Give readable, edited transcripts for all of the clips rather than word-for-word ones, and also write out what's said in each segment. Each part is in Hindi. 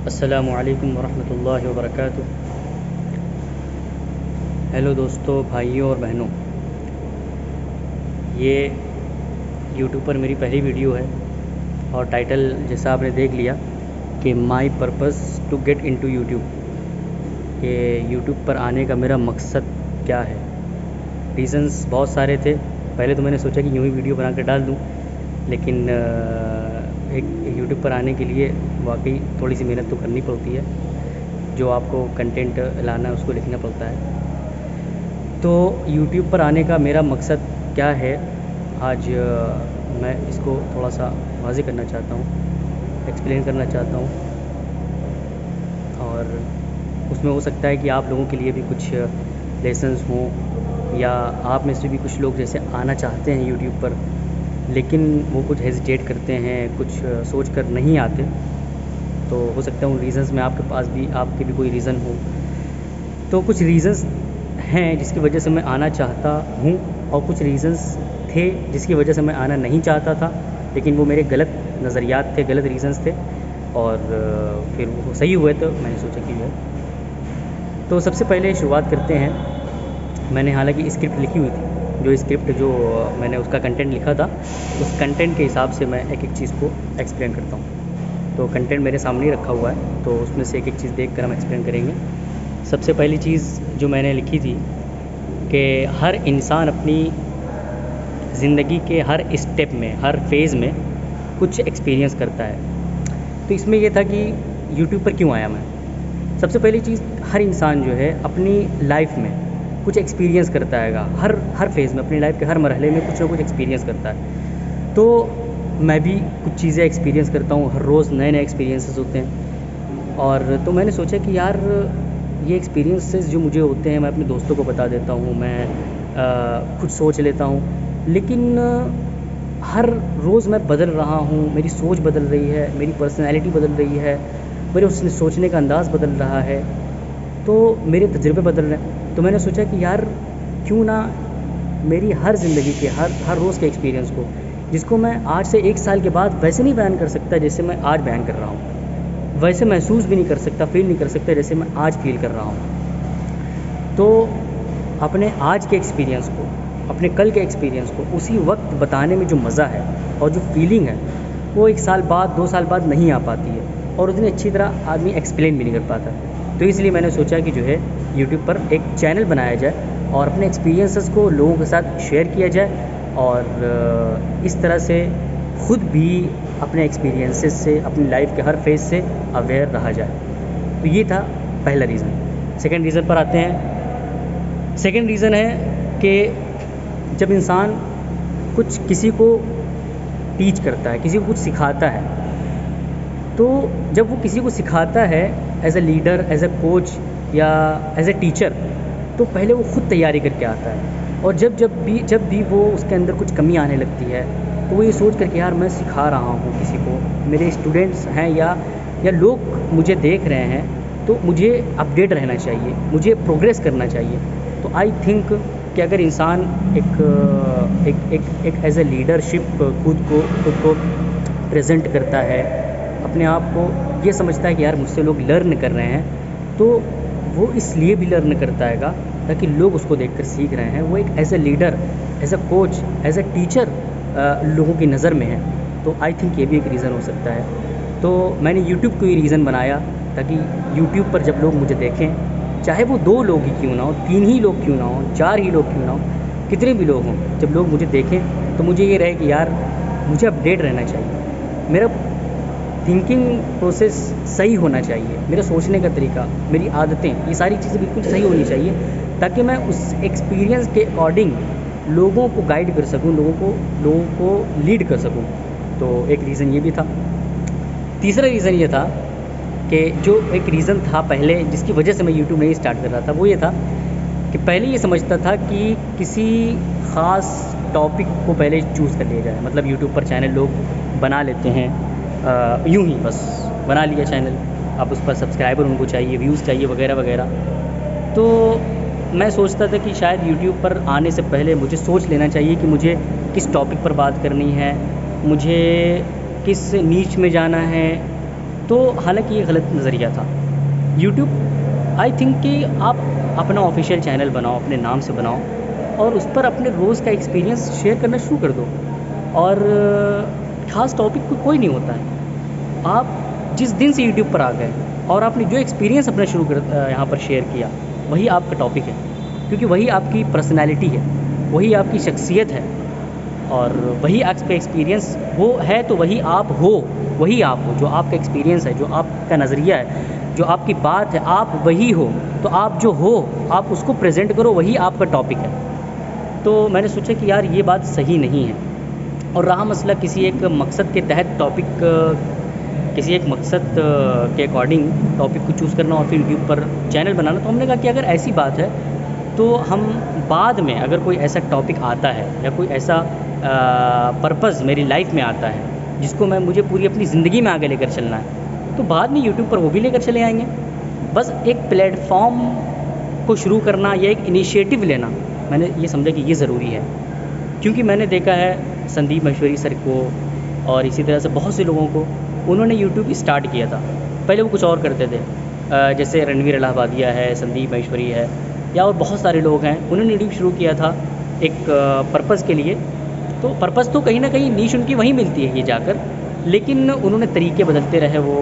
अस्सलामुअलैकुम वरहमतुल्लाहि वबरकातुह। हेलो दोस्तों, भाइयों और बहनों, ये यूट्यूब पर मेरी पहली वीडियो है और टाइटल जैसा आपने देख लिया कि my purpose to get into YouTube, कि यूट्यूब पर आने का मेरा मकसद क्या है। रीज़न्स बहुत सारे थे। पहले तो मैंने सोचा कि यूँ ही वीडियो बना कर डाल दूँ, लेकिन एक यूट्यूब पर आने के लिए वाकई थोड़ी सी मेहनत तो करनी पड़ती है। जो आपको कंटेंट लाना है उसको लिखना पड़ता है। तो यूट्यूब पर आने का मेरा मकसद क्या है, आज मैं इसको थोड़ा सा वाज़ेह करना चाहता हूँ, एक्सप्लेन करना चाहता हूँ। और उसमें हो सकता है कि आप लोगों के लिए भी कुछ लेसन्स हों, या आप में से भी कुछ लोग जैसे आना चाहते हैं यूट्यूब पर, लेकिन वो कुछ हेजिटेट करते हैं, कुछ सोच कर नहीं आते। तो हो सकता है उन रीज़न्स में आपके पास भी आपके भी कोई रीज़न हो। तो कुछ रीज़न्स हैं जिसकी वजह से मैं आना चाहता हूँ, और कुछ रीज़न्स थे जिसकी वजह से मैं आना नहीं चाहता था, लेकिन वो मेरे गलत नज़रियात थे, गलत रीज़न्स थे, और फिर वो सही हुए तो मैंने सोचा कि जो है। तो सबसे पहले शुरुआत करते हैं। मैंने हालांकि स्क्रिप्ट लिखी हुई थी, जो स्क्रिप्ट जो मैंने उसका कंटेंट लिखा था, उस कंटेंट के हिसाब से मैं एक एक चीज़ को एक्सप्लेन करता हूँ। तो कंटेंट मेरे सामने ही रखा हुआ है, तो उसमें से एक एक चीज़ देख कर हम एक्सप्लेन करेंगे। सबसे पहली चीज़ जो मैंने लिखी थी कि हर इंसान अपनी ज़िंदगी के हर स्टेप में, हर फेज़ में कुछ एक्सपीरियंस करता है। तो इसमें यह था कि यूट्यूब पर क्यों आया मैं। सबसे पहली चीज़, हर इंसान जो है अपनी लाइफ में कुछ एक्सपीरियंस करता है, हर फेज़ में, अपनी लाइफ के हर मरहले में कुछ ना कुछ एक्सपीरियंस करता है। तो मैं भी कुछ चीज़ें एक्सपीरियंस करता हूँ, हर रोज़ नए नए एक्सपीरियंसेस होते हैं। और तो मैंने सोचा कि यार ये एक्सपीरियंसेस जो मुझे होते हैं मैं अपने दोस्तों को बता देता हूँ, मैं खुद सोच लेता हूँ, लेकिन हर रोज़ मैं बदल रहा हूँ, मेरी सोच बदल रही है, मेरी पर्सनैलिटी बदल रही है, मेरे उसने सोचने का अंदाज़ बदल रहा है, तो मेरे तजुर्बे बदल रहे हैं। तो मैंने सोचा कि यार क्यों ना मेरी हर ज़िंदगी के हर रोज़ के एक्सपीरियंस को, जिसको मैं आज से 1 साल के बाद वैसे नहीं बयान कर सकता जैसे मैं आज बयान कर रहा हूँ, वैसे महसूस भी नहीं कर सकता, फ़ील नहीं कर सकता जैसे मैं आज फ़ील कर रहा हूँ। तो अपने आज के एक्सपीरियंस को, अपने कल के एक्सपीरियंस को उसी वक्त बताने में जो मज़ा है और जो फीलिंग है, वो 1 साल बाद 2 साल बाद नहीं आ पाती है, और उतनी अच्छी तरह आदमी एक्सप्लेन भी नहीं कर पाता। तो इसलिए मैंने सोचा कि जो है यूट्यूब पर एक चैनल बनाया जाए और अपने एक्सपीरियंसेस को लोगों के साथ शेयर किया जाए, और इस तरह से ख़ुद भी अपने एक्सपीरियंसेस से, अपनी लाइफ के हर फेज़ से अवेयर रहा जाए। तो ये था पहला रीज़न। सेकंड रीज़न पर आते हैं। सेकंड रीज़न है कि जब इंसान कुछ किसी को टीच करता है, किसी को कुछ सिखाता है, तो जब वो किसी को सिखाता है as a leader, as a coach या एज़ ए टीचर, तो पहले वो ख़ुद तैयारी करके आता है। और जब भी वो उसके अंदर कुछ कमी आने लगती है, तो वो ये सोच कर कि यार मैं सिखा रहा हूँ किसी को, मेरे स्टूडेंट्स हैं या लोग मुझे देख रहे हैं, तो मुझे अपडेट रहना चाहिए, मुझे प्रोग्रेस करना चाहिए। तो आई थिंक कि अगर इंसान एक एज़ ए लीडरशिप खुद को प्रेजेंट करता है, अपने आप को ये समझता है कि यार मुझसे लोग लर्न कर रहे हैं, तो वो इसलिए भी लर्न करता है ताकि लोग उसको देखकर सीख रहे हैं। वो एक as a leader, as a coach, as a teacher लोगों की नज़र में है। तो आई थिंक ये भी एक रीज़न हो सकता है। तो मैंने यूट्यूब को ही रीज़न बनाया ताकि यूट्यूब पर जब लोग मुझे देखें, चाहे वो 2 लोग ही क्यों ना हो, 3 ही लोग क्यों ना हो, 4 ही लोग क्यों ना हो, कितने भी लोग हों, जब लोग मुझे देखें तो मुझे ये रहे कि यार मुझे अपडेट रहना चाहिए, मेरा थिंकिंग प्रोसेस सही होना चाहिए, मेरा सोचने का तरीका, मेरी आदतें, ये सारी चीज़ें बिल्कुल सही होनी चाहिए, ताकि मैं उस एक्सपीरियंस के अकॉर्डिंग लोगों को गाइड कर सकूं, लोगों को लीड कर सकूं। तो एक रीज़न ये भी था। तीसरा रीज़न ये था कि जो एक रीज़न था पहले जिसकी वजह से मैं यूट्यूब नहीं स्टार्ट कर रहा था, वो ये था कि पहले ये समझता था कि किसी ख़ास टॉपिक को पहले चूज़ कर लिया जाए। मतलब यूट्यूब पर चैनल लोग बना लेते हैं, यूँ ही बस बना लिया चैनल, अब उस पर सब्सक्राइबर उनको चाहिए, व्यूज़ चाहिए, वगैरह वगैरह। तो मैं सोचता था कि शायद यूट्यूब पर आने से पहले मुझे सोच लेना चाहिए कि मुझे किस टॉपिक पर बात करनी है, मुझे किस नीच में जाना है, तो हालांकि ये गलत नज़रिया था। यूट्यूब आई थिंक कि आप अपना ऑफिशियल चैनल बनाओ, अपने नाम से बनाओ और उस पर अपने रोज़ का एक्सपीरियंस शेयर करना शुरू कर दो। और ख़ास टॉपिक कोई नहीं होता है। आप जिस दिन से यूट्यूब पर आ गए और आपने जो एक्सपीरियंस अपना शुरू कर यहाँ पर शेयर किया, वही आपका टॉपिक है, क्योंकि वही आपकी पर्सनैलिटी है, वही आपकी शख्सियत है और वही आपका एक्सपीरियंस वो है। तो वही आप हो, वही आप हो, जो आपका एक्सपीरियंस है, जो आपका नज़रिया है, जो आपकी बात है, आप वही हो। तो आप जो हो आप उसको प्रेजेंट करो, वही आपका टॉपिक है। तो मैंने सोचा कि यार ये बात सही नहीं है। और रहा मसला किसी एक मकसद के तहत टॉपिक, किसी एक मकसद के अकॉर्डिंग टॉपिक को चूज़ करना और फिर यूट्यूब पर चैनल बनाना, तो हमने कहा कि अगर ऐसी बात है तो हम बाद में अगर कोई ऐसा टॉपिक आता है या कोई ऐसा पर्पज़ मेरी लाइफ में आता है जिसको मुझे पूरी अपनी ज़िंदगी में आगे लेकर चलना है, तो बाद में यूट्यूब पर वो भी लेकर चले आएंगे। बस एक प्लेटफॉर्म को शुरू करना या एक इनिशिएटिव लेना, मैंने ये समझा कि ये ज़रूरी है। क्योंकि मैंने देखा है संदीप महेश्वरी सर को और इसी तरह से बहुत से लोगों को, उन्होंने यूट्यूब स्टार्ट किया था। पहले वो कुछ और करते थे, जैसे रणवीर इलाहाबादिया है, संदीप महेश्वरी है, या और बहुत सारे लोग हैं। उन्होंने यूट्यूब शुरू किया था एक पर्पज़ के लिए। तो पर्पज़ तो कहीं ना कहीं नीश उनकी वहीं मिलती है ये जाकर, लेकिन उन्होंने तरीके बदलते रहे, वो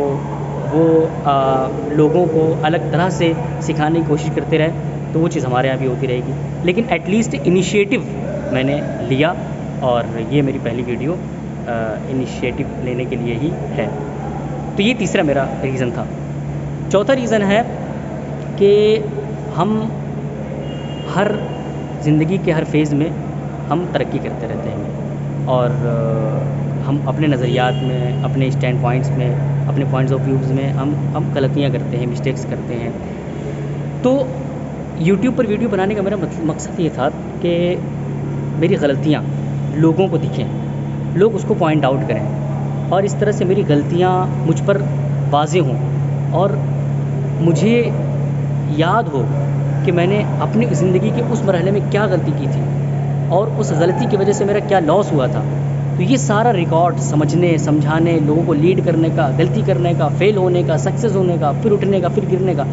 लोगों को अलग तरह से सिखाने की कोशिश करते रहे। तो वो चीज़ हमारे यहाँ भी होती रहेगी, लेकिन एटलीस्ट इनिशिएटिव मैंने लिया और ये मेरी पहली वीडियो इनिशिएटिव लेने के लिए ही है। तो ये तीसरा मेरा रीज़न था। चौथा रीज़न है कि हम हर ज़िंदगी के हर फेज़ में हम तरक्की करते रहते हैं और हम अपने नज़रियात में, अपने स्टैंड पॉइंट्स में, अपने पॉइंट्स ऑफ व्यूज़ में हम गलतियाँ करते हैं, मिस्टेक्स करते हैं। तो यूट्यूब पर वीडियो बनाने का मेरा मकसद ये था कि मेरी गलतियाँ लोगों को दिखें, लोग उसको पॉइंट आउट करें और इस तरह से मेरी गलतियाँ मुझ पर वाज़ेह हों और मुझे याद हो कि मैंने अपनी ज़िंदगी के उस मरहले में क्या गलती की थी और उस गलती की वजह से मेरा क्या लॉस हुआ था। तो ये सारा रिकॉर्ड समझने, समझाने, लोगों को लीड करने का, गलती करने का, फेल होने का, सक्सेस होने का, फिर उठने का, फिर गिरने का,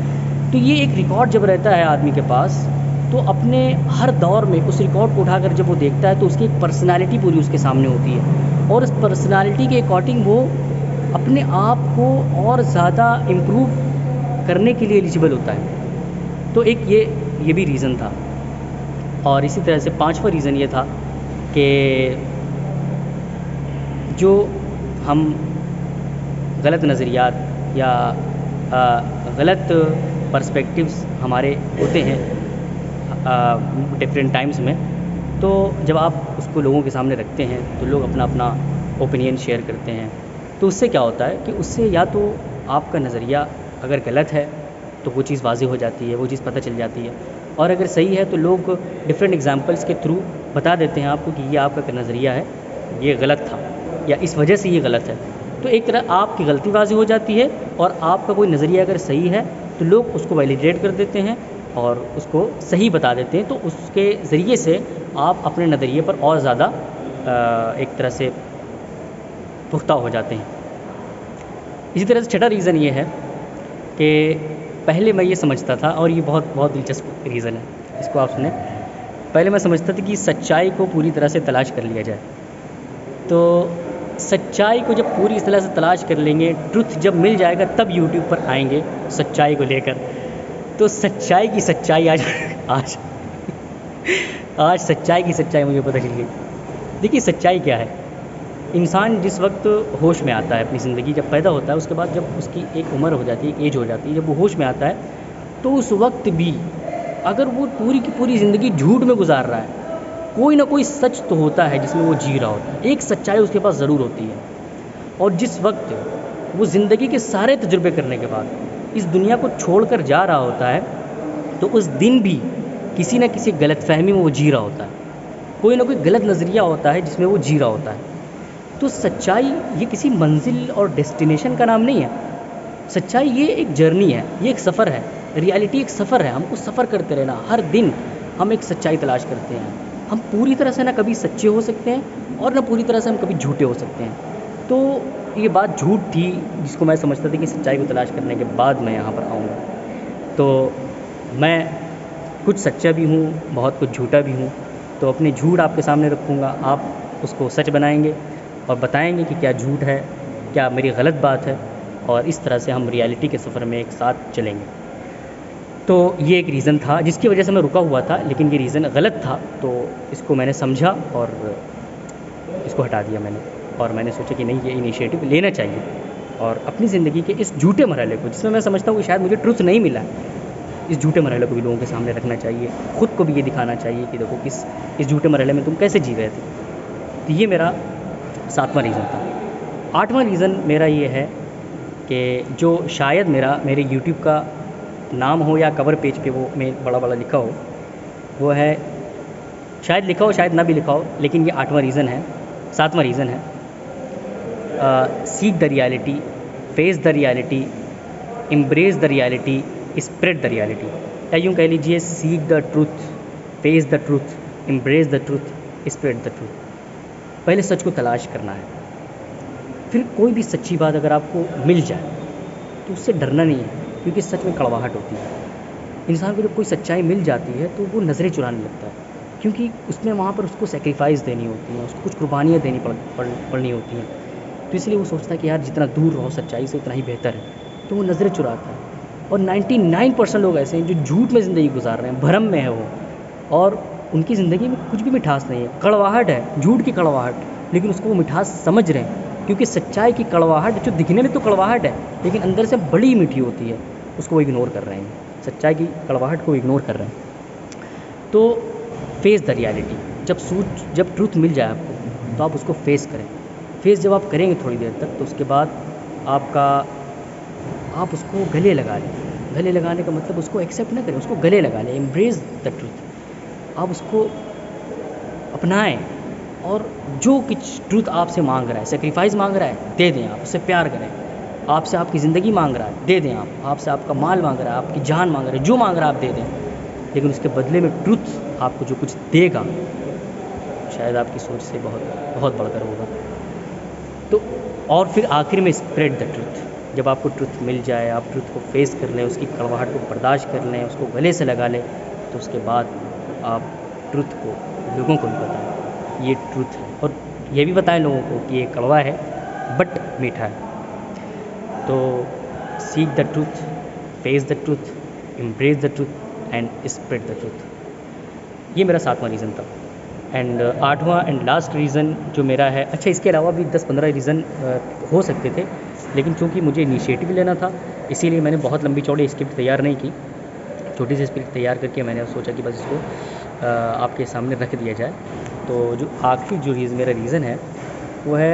तो ये एक रिकॉर्ड जब रहता है आदमी के पास, तो अपने हर दौर में उस रिकॉर्ड को उठाकर जब वो देखता है तो उसकी एक पर्सनालिटी पूरी उसके सामने होती है और उस पर्सनालिटी के अकॉर्डिंग वो अपने आप को और ज़्यादा इम्प्रूव करने के लिए एलिजिबल होता है। तो एक ये भी रीज़न था। और इसी तरह से पांचवा रीज़न ये था कि जो हम गलत नज़रियात या गलत पर्सपेक्टिव्स हमारे होते हैं डिफरेंट टाइम्स में, तो जब आप उसको लोगों के सामने रखते हैं तो लोग अपना अपना ओपिनियन शेयर करते हैं। तो उससे क्या होता है कि उससे या तो आपका नज़रिया अगर गलत है तो वो चीज़ वाज़ेह हो जाती है, वो चीज़ पता चल जाती है, और अगर सही है तो लोग डिफरेंट एग्जांपल्स के थ्रू बता देते हैं आपको कि ये आपका नज़रिया है, ये गलत था या इस वजह से ये गलत है। तो एक तरह आपकी गलती वाज़ेह हो जाती है और आपका कोई नज़रिया अगर सही है तो लोग उसको वैलिडेट कर देते हैं और उसको सही बता देते हैं। तो उसके ज़रिए से आप अपने नज़रिए पर और ज़्यादा एक तरह से पुख्ता हो जाते हैं। इसी तरह से छठा रीज़न ये है कि पहले मैं ये समझता था, और ये बहुत बहुत दिलचस्प रीज़न है, इसको आप सुने। पहले मैं समझता था कि सच्चाई को पूरी तरह से तलाश कर लिया जाए। तो सच्चाई को जब पूरी तरह से तलाश कर लेंगे, ट्रुथ जब मिल जाएगा, तब यूट्यूब पर आएंगे सच्चाई को लेकर। तो सच्चाई की सच्चाई आज आज सच्चाई की सच्चाई मुझे पता चल गई। देखिए सच्चाई क्या है। इंसान जिस वक्त होश में आता है, अपनी ज़िंदगी जब पैदा होता है, उसके बाद जब उसकी एक उम्र हो जाती है, एक एज हो जाती है, जब वो होश में आता है, तो उस वक्त भी अगर वो पूरी की पूरी ज़िंदगी झूठ में गुजार रहा है, कोई ना कोई सच तो होता है जिसमें वो जी रहा होता है, एक सच्चाई उसके पास ज़रूर होती है। और जिस वक्त वो ज़िंदगी के सारे तजुर्बे करने के बाद इस दुनिया को छोड़कर जा रहा होता है, तो उस दिन भी किसी न किसी गलतफहमी में वो जी रहा होता है, कोई ना कोई गलत नज़रिया होता है जिसमें वो जी रहा होता है। तो सच्चाई ये किसी मंजिल और डेस्टिनेशन का नाम नहीं है। सच्चाई ये एक जर्नी है, ये एक सफ़र है। रियलिटी एक सफ़र है, हमको सफ़र करते रहना। हर दिन हम एक सच्चाई तलाश करते हैं। हम पूरी तरह से ना कभी सच्चे हो सकते हैं और ना पूरी तरह से हम कभी झूठे हो सकते हैं। तो ये बात झूठ थी जिसको मैं समझता था कि सच्चाई को तलाश करने के बाद मैं यहाँ पर आऊँगा। तो मैं कुछ सच्चा भी हूँ, बहुत कुछ झूठा भी हूँ। तो अपने झूठ आपके सामने रखूँगा, आप उसको सच बनाएंगे और बताएंगे कि क्या झूठ है, क्या मेरी गलत बात है, और इस तरह से हम रियलिटी के सफ़र में एक साथ चलेंगे। तो ये एक रीज़न था जिसकी वजह से मैं रुका हुआ था, लेकिन ये रीज़न गलत था, तो इसको मैंने समझा और इसको हटा दिया मैंने। और मैंने सोचा कि नहीं, ये इनिशिएटिव लेना चाहिए और अपनी ज़िंदगी के इस झूठे मरहले को, जिसमें मैं समझता हूँ कि शायद मुझे ट्रुथ नहीं मिला है, इस झूठे मरहले को भी लोगों के सामने रखना चाहिए। ख़ुद को भी ये दिखाना चाहिए कि देखो इस झूठे मरहले में तुम कैसे जी रहे थे। तो ये मेरा 7वां रीज़न था। 8वां रीज़न मेरा ये है कि जो शायद मेरे यूट्यूब का नाम हो या कवर पेज पे वो में बड़ा लिखा हो, वो है, शायद लिखा हो शायद ना भी लिखा हो, लेकिन ये 8वां रीज़न है, 7वां रीज़न है। Seek the reality, face the reality, embrace the reality, spread the reality. या यूँ कह लीजिए, seek the truth, face the truth, embrace the truth, spread the truth. पहले सच को तलाश करना है, फिर कोई भी सच्ची बात अगर आपको मिल जाए तो उससे डरना नहीं है, क्योंकि सच में कड़वाहट होती है। इंसान को जब कोई सच्चाई मिल जाती है तो वो नज़रें चुराने लगता है, क्योंकि उसमें वहाँ पर उसको सेक्रीफाइस देनी होती हैं, उसको कुछ कुर्बानियाँ देनी पड़नी होती हैं। तो इसलिए वो सोचता है कि यार जितना दूर रहो सच्चाई से उतना ही बेहतर है, तो वो नज़रें चुराता है। और 99% लोग ऐसे हैं जो झूठ में ज़िंदगी गुजार रहे हैं, भ्रम में है वो, और उनकी ज़िंदगी में कुछ भी मिठास नहीं है, कड़वाहट है, झूठ की कड़वाहट, लेकिन उसको वो मिठास समझ रहे हैं। क्योंकि सच्चाई की कड़वाहट जो दिखने में तो कड़वाहट है, लेकिन अंदर से बड़ी मीठी होती है, उसको वो इग्नोर कर रहे हैं, सच्चाई की कड़वाहट को इग्नोर कर रहे हैं। तो फेस द रियलिटी, जब ट्रूथ मिल जाए आपको तो आप उसको फेस करें। फेस जब आप करेंगे थोड़ी देर तक, तो उसके बाद आप उसको गले लगा लें। गले लगाने का मतलब उसको एक्सेप्ट ना करें, उसको गले लगा लें, एम्ब्रेस द ट्रूथ। आप उसको अपनाएं और जो कुछ ट्रूथ आपसे मांग रहा है, सेक्रीफाइस मांग रहा है, दे दें। आप उससे प्यार करें, आपसे आपकी ज़िंदगी मांग रहा है, दे दें। आपसे आपका माल मांग रहा है, आपकी जान मांग रहा है, जो मांग रहा है आप दे दें। लेकिन उसके बदले में ट्रूथ आपको जो कुछ देगा, शायद आपकी सोच से बहुत बढ़कर होगा। तो और फिर आखिर में स्प्रेड द ट्रूथ। जब आपको ट्रूथ मिल जाए, आप ट्रूथ को फेस कर लें, उसकी कड़वाहट को बर्दाश्त कर लें, उसको गले से लगा लें, तो उसके बाद आप ट्रूथ को लोगों को भी बताएं ये ट्रूथ है, और ये भी बताएं लोगों को कि ये कड़वा है बट मीठा है। तो seek the truth, face the truth, embrace the truth and spread the truth. ये मेरा 7वां रीज़न था। एंड 8वां एंड लास्ट रीज़न जो मेरा है, अच्छा इसके अलावा भी 10-15 रीज़न हो सकते थे, लेकिन चूँकि मुझे इनिशिएटिव लेना था, इसीलिए मैंने बहुत लंबी चौड़ी स्क्रिप्ट तैयार नहीं की। छोटी सी स्क्रिप्ट तैयार करके मैंने सोचा कि बस इसको आपके सामने रख दिया जाए। तो जो आखिरी जो मेरा रीज़न है वो है,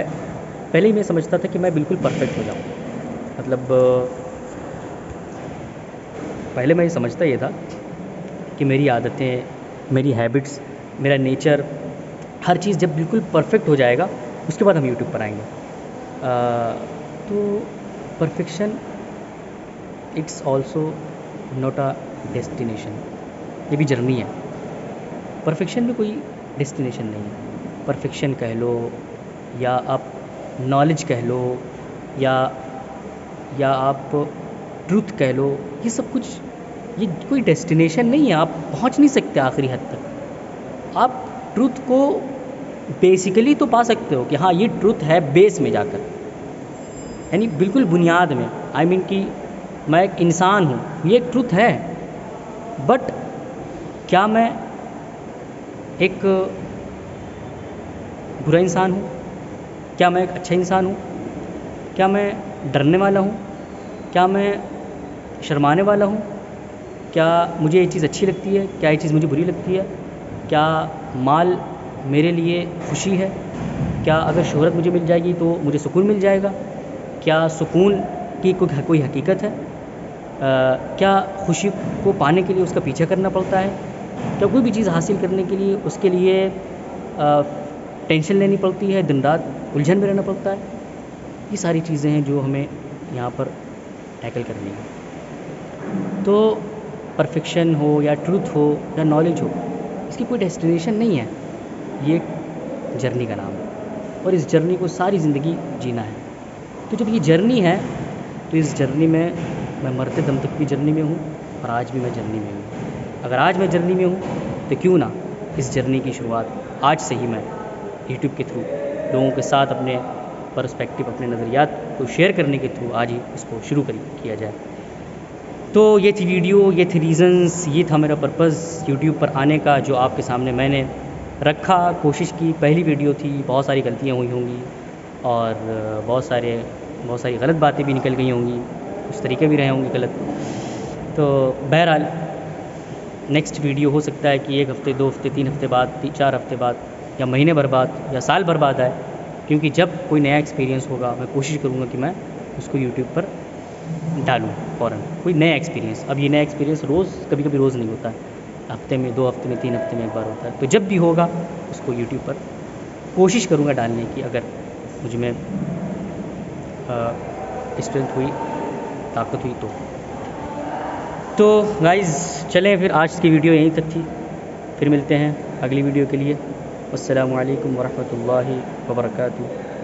पहले ही मैं समझता था कि मैं बिल्कुल परफेक्ट हो जाऊँ। मतलब पहले मैं ये समझता ये था कि मेरी आदतें, मेरी हैबिट्स, मेरा नेचर, हर चीज़ जब बिल्कुल परफेक्ट हो जाएगा उसके बाद हम यूट्यूब पर आएंगे। तो perfection it's also not a destination, ये भी जर्नी है। परफेक्शन भी कोई डेस्टिनेशन नहीं है। परफेक्शन कह लो या आप नॉलेज कह लो या आप ट्रूथ कह लो, ये सब कुछ, ये कोई डेस्टिनेशन नहीं है। आप पहुंच नहीं सकते आखिरी हद तक। आप ट्रूथ को बेसिकली तो पा सकते हो कि हाँ ये ट्रूथ है, बेस में जाकर, यानी बिल्कुल बुनियाद में। आई मीन कि मैं एक इंसान हूँ, ये एक ट्रूथ है, बट क्या मैं एक बुरा इंसान हूँ? क्या मैं एक अच्छा इंसान हूँ? क्या मैं डरने वाला हूँ? क्या मैं शर्माने वाला हूँ? क्या मुझे ये चीज़ अच्छी लगती है? क्या ये चीज़ मुझे बुरी लगती है? क्या माल मेरे लिए खुशी है? क्या अगर शोहरत मुझे मिल जाएगी तो मुझे सुकून मिल जाएगा? क्या सुकून की कोई हकीकत है? क्या खुशी को पाने के लिए उसका पीछा करना पड़ता है? क्या कोई भी चीज़ हासिल करने के लिए उसके लिए टेंशन लेनी पड़ती है, दिन रात उलझन में रहना पड़ता है? ये सारी चीज़ें हैं जो हमें यहाँ पर टैकल करनी है। तो परफेक्शन हो या ट्रूथ हो या नॉलेज हो, इसकी कोई डेस्टिनेशन नहीं है, ये एक जर्नी का नाम है, और इस जर्नी को सारी ज़िंदगी जीना है। तो जब ये जर्नी है तो इस जर्नी में मैं मरते दम तक भी जर्नी में हूँ और आज भी मैं जर्नी में हूँ। अगर आज मैं जर्नी में हूँ तो क्यों ना इस जर्नी की शुरुआत आज से ही मैं यूट्यूब के थ्रू लोगों के साथ अपने पर्सपेक्टिव, अपने नज़रियात को शेयर करने के थ्रू आज ही इसको शुरू किया जाए। तो ये थी वीडियो, ये थी रीज़न्स, ये था मेरा पर्पज़ यूट्यूब पर आने का, जो आपके सामने मैंने रखा, कोशिश की। पहली वीडियो थी, बहुत सारी गलतियाँ हुई होंगी और बहुत सारी गलत बातें भी निकल गई होंगी, कुछ तरीके भी रहे होंगे गलत। तो बहरहाल नेक्स्ट वीडियो हो सकता है कि 1 हफ़्ते, 2 हफ़्ते, 3 हफ़्ते बाद, 4 हफ़्ते बाद, या महीने भर बाद, या साल भर बाद आए, क्योंकि जब कोई नया एक्सपीरियंस होगा मैं कोशिश करूँगा कि मैं उसको यूट्यूब पर डालूँ फ़ौरन, कोई नया एक्सपीरियंस। अब ये नया एक्सपीरियंस कभी कभी रोज़ नहीं होता है, हफ्ते में, 2 हफ्ते में, 3 हफ्ते में एक बार होता है। तो जब भी होगा उसको यूट्यूब पर कोशिश करूँगा डालने की, अगर मुझ में स्ट्रेंथ हुई, ताकत हुई तो गाइज़ चलें फिर, आज की वीडियो यहीं तक थी। फिर मिलते हैं अगली वीडियो के लिए। अस्सलामु अलैकुम वरहमतुल्लाहि वबरकातुहू।